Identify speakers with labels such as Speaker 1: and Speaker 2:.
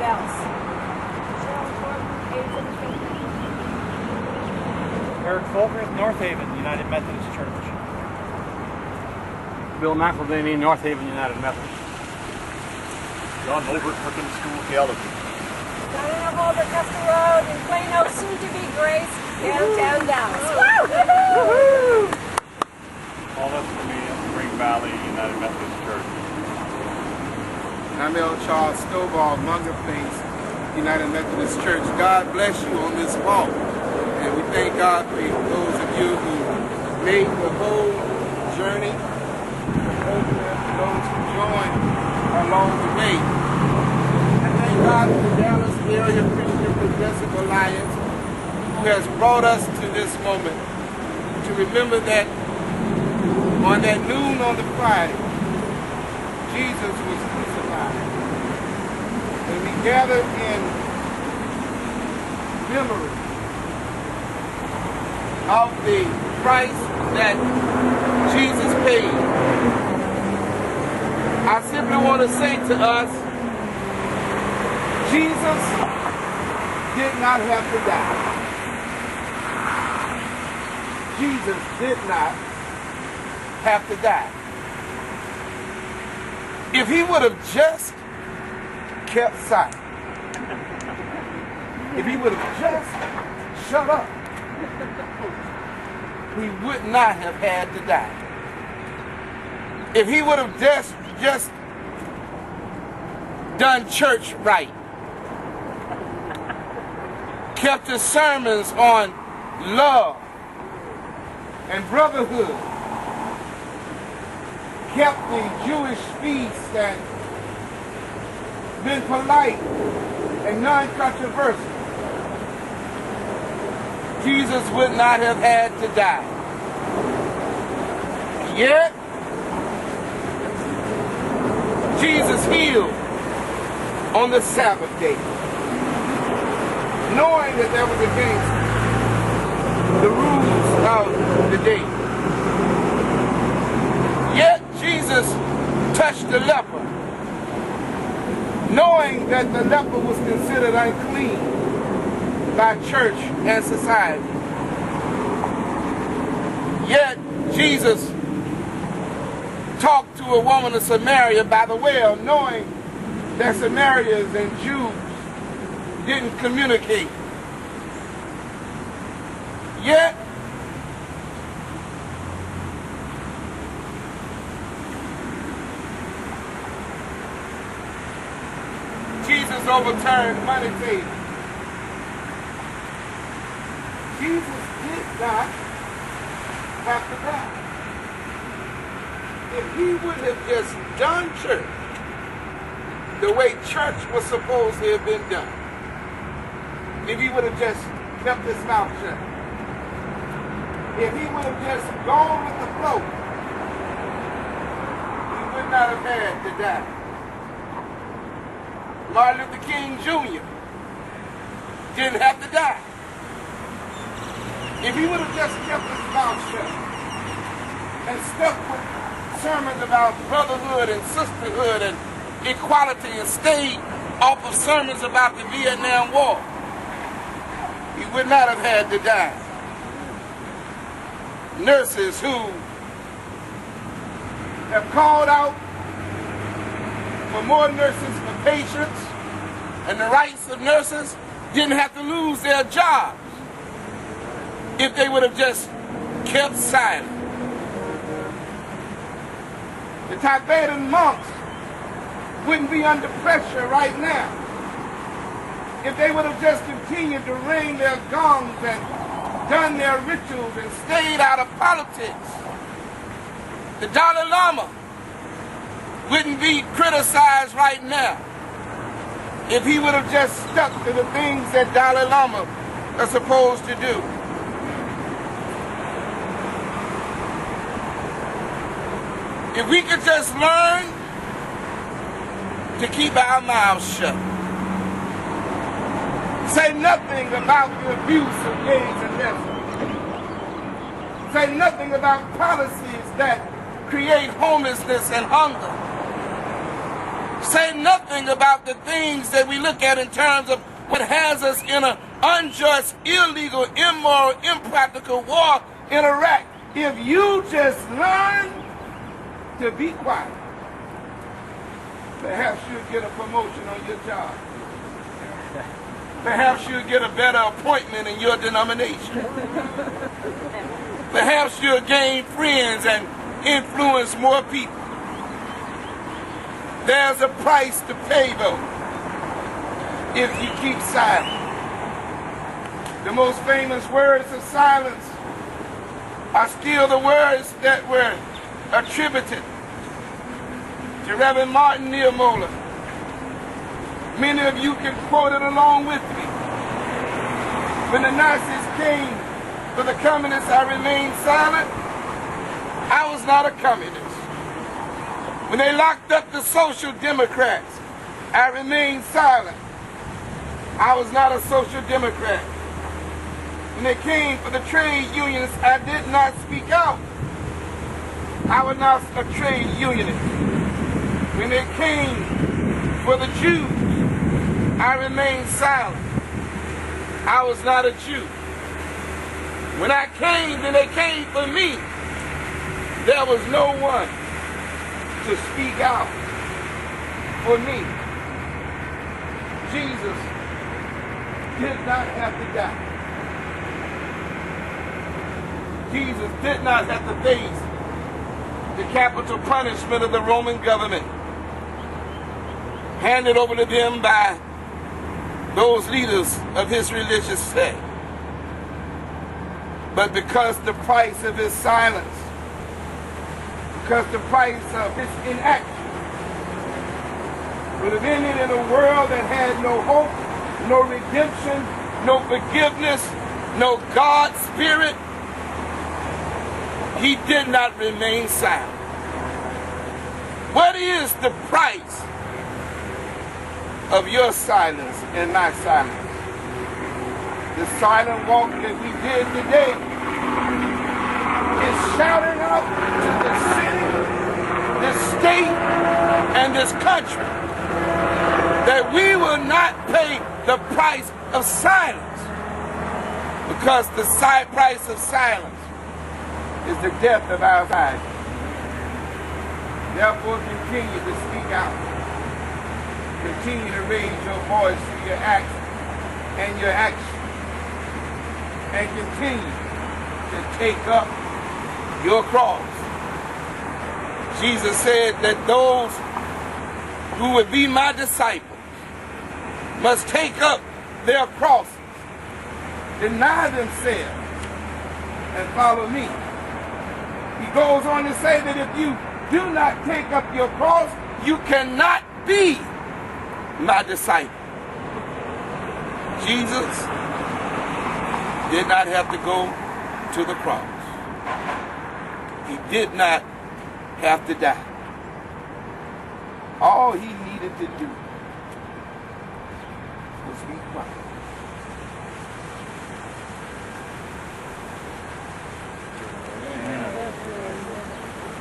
Speaker 1: Dallas.
Speaker 2: Eric Fulker, North Haven United Methodist Church.
Speaker 3: Bill McElvaney, North Haven United Methodist.
Speaker 4: John Holbert, Brooklyn School of Theology.
Speaker 1: Diana Holbert, Custer Road, and Plano, soon to be Grace, downtown Dallas. Woo!
Speaker 4: All that's for me at Spring Valley United Methodist Church.
Speaker 5: I'm L. Charles Stovall, Munger Place, United Methodist Church. God bless you on this walk. And we thank God for those of you who made the whole journey, and those who joined along the way. I thank God for the Dallas Area Christian Progressive Alliance, who has brought us to this moment to remember that on that noon on the Friday, Jesus was crucified. And we gather in memory of the price that Jesus paid. I simply want to say to us, Jesus did not have to die. Jesus did not have to die. If he would have just kept silent, if he would have just shut up, he would not have had to die. If he would have just done church right, kept his sermons on love and brotherhood, kept the Jewish feast and been polite and non-controversial, Jesus would not have had to die. Yet, Jesus healed on the Sabbath day, knowing that that was against the rules of the day. Yet, Jesus touched the leper, knowing that the leper was considered unclean by church and society. Yet, Jesus talked to a woman of Samaria by the well, knowing that Samaritans and Jews didn't communicate. Yet, Jesus overturned money tables. Jesus did not have to die. If he would have just done church the way church was supposed to have been done, if he would have just kept his mouth shut, if he would have just gone with the flow, he would not have had to die. Martin Luther King Jr. didn't have to die. If he would have just kept his mouth shut and stuck with sermons about brotherhood and sisterhood and equality and stayed off of sermons about the Vietnam War, he would not have had to die. Nurses who have called out for more nurses for patients and the rights of nurses didn't have to lose their jobs if they would have just kept silent. The Tibetan monks wouldn't be under pressure right now if they would have just continued to ring their gongs and done their rituals and stayed out of politics. The Dalai Lama wouldn't be criticized right now if he would have just stuck to the things that Dalai Lama are supposed to do. If we could just learn to keep our mouths shut, say nothing about the abuse of gays and lesbians, say nothing about policies that create homelessness and hunger, say nothing about the things that we look at in terms of what has us in an unjust, illegal, immoral, impractical war in Iraq. If you just learn to be quiet, perhaps you'll get a promotion on your job. Perhaps you'll get a better appointment in your denomination. Perhaps you'll gain friends and influence more people. There's a price to pay, though, if you keep silent. The most famous words of silence are still the words that were attributed to Reverend Martin Niemöller. Many of you can quote it along with me. When the Nazis came for the communists, I remained silent. I was not a communist. When they locked up the Social Democrats, I remained silent. I was not a Social Democrat. When they came for the trade unionists, I did not speak out. I was not a trade unionist. When they came for the Jews, I remained silent. I was not a Jew. When I came, then they came for me. There was no one to speak out for me. Jesus did not have to die. Jesus did not have to face the capital punishment of the Roman government handed over to them by those leaders of his religious sect. But because the price of his silence, because the price of his inaction would have ended in a world that had no hope, no redemption, no forgiveness, no God spirit, he did not remain silent. What is the price of your silence and my silence? The silent walk that we did today is shouting out to the city, this state, and this country that we will not pay the price of silence, because the price of silence is the death of our society. Therefore, continue to speak out. Continue to raise your voice through your acts and your action. And continue to take up your cross. Jesus said that those who would be my disciples must take up their crosses, deny themselves, and follow me. He goes on to say that if you do not take up your cross, you cannot be my disciple. Jesus did not have to go to the cross. He did not have to die. All he needed to do was be quiet.